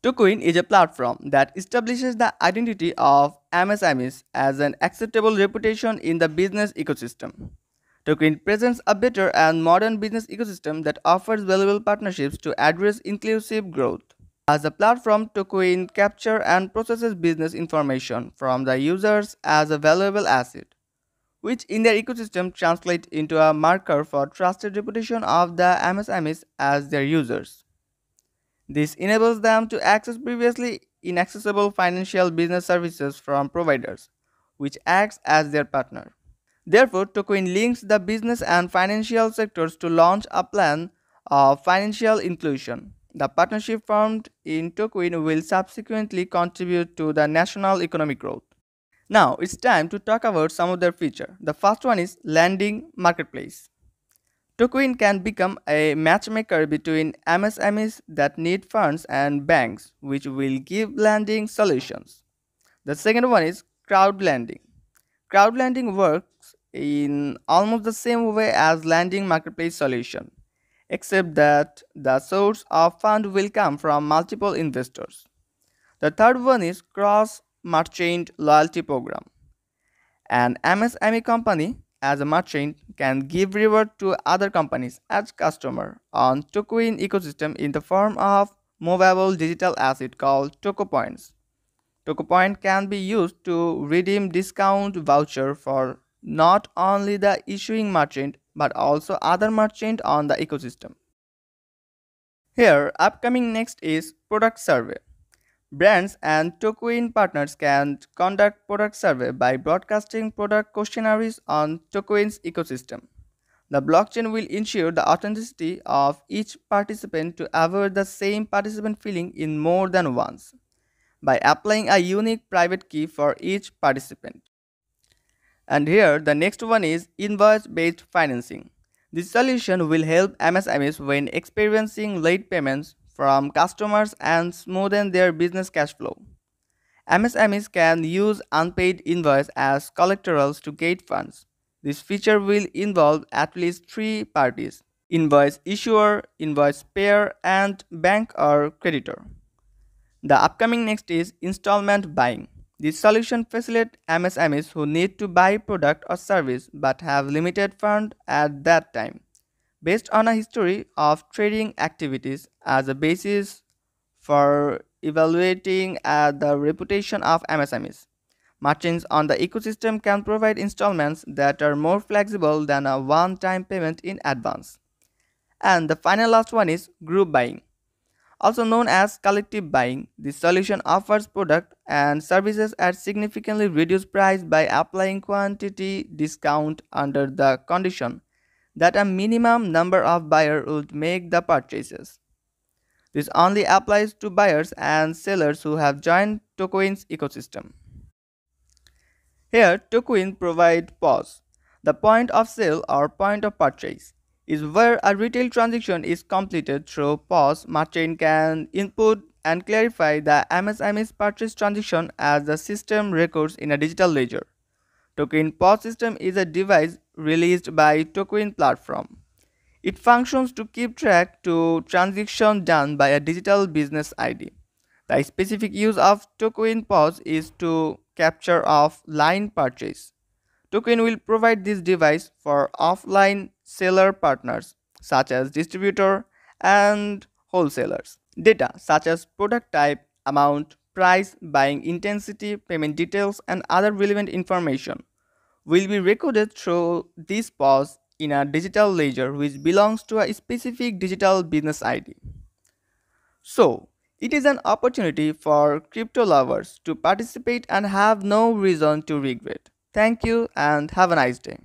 Tocoin is a platform that establishes the identity of MSMEs as an acceptable reputation in the business ecosystem. Tocoin presents a better and modern business ecosystem that offers valuable partnerships to address inclusive growth. As a platform, Tocoin captures and processes business information from the users as a valuable asset, which in their ecosystem translate into a marker for trusted reputation of the MSMEs as their users. This enables them to access previously inaccessible financial business services from providers, which acts as their partner. Therefore, Tocoin links the business and financial sectors to launch a plan of financial inclusion. The partnership formed in Tocoin will subsequently contribute to the national economic growth. Now, it's time to talk about some of their features. The first one is lending marketplace. Tocoin can become a matchmaker between MSMEs that need funds and banks, which will give lending solutions. The second one is crowd lending. Crowd lending works in almost the same way as lending marketplace solution, except that the source of fund will come from multiple investors. The third one is cross merchant loyalty program. An MSME company as a merchant can give reward to other companies as customer on Tocoin ecosystem in the form of movable digital asset called Toco Points. Toco Point can be used to redeem discount voucher for not only the issuing merchant but also other merchant on the ecosystem. Here, upcoming next is product survey. Brands and Tocoin partners can conduct product survey by broadcasting product questionnaires on Tocoin's ecosystem. The blockchain will ensure the authenticity of each participant to avoid the same participant filling in more than once by applying a unique private key for each participant. And here the next one is invoice based financing. This solution will help MSMEs when experiencing late payments from customers and smoothen their business cash flow. MSMEs can use unpaid invoice as collaterals to get funds. This feature will involve at least three parties: invoice issuer, invoice payer, and bank or creditor. The upcoming next is installment buying. This solution facilitates MSMEs who need to buy product or service but have limited funds at that time, based on a history of trading activities as a basis for evaluating the reputation of MSMEs. Merchants on the ecosystem can provide installments that are more flexible than a one-time payment in advance. And the final last one is group buying. Also known as collective buying, this solution offers product and services at significantly reduced price by applying quantity discount under the condition that a minimum number of buyers would make the purchases. This only applies to buyers and sellers who have joined Tocoin's ecosystem. Here, Tocoin provides POS, the point of sale or point of purchase, is where a retail transaction is completed through POS. Merchant can input and clarify the MSME's purchase transaction as the system records in a digital ledger. Tocoin POS system is a device released by Tocoin platform. It functions to keep track to transactions done by a digital business ID. The specific use of Tocoin POS is to capture offline purchase. Token will provide this device for offline seller partners such as distributor and wholesalers. Data such as product type, amount, price, buying intensity, payment details, and other relevant information will be recorded through this POS in a digital ledger which belongs to a specific digital business ID. So, it is an opportunity for crypto lovers to participate and have no reason to regret. Thank you and have a nice day.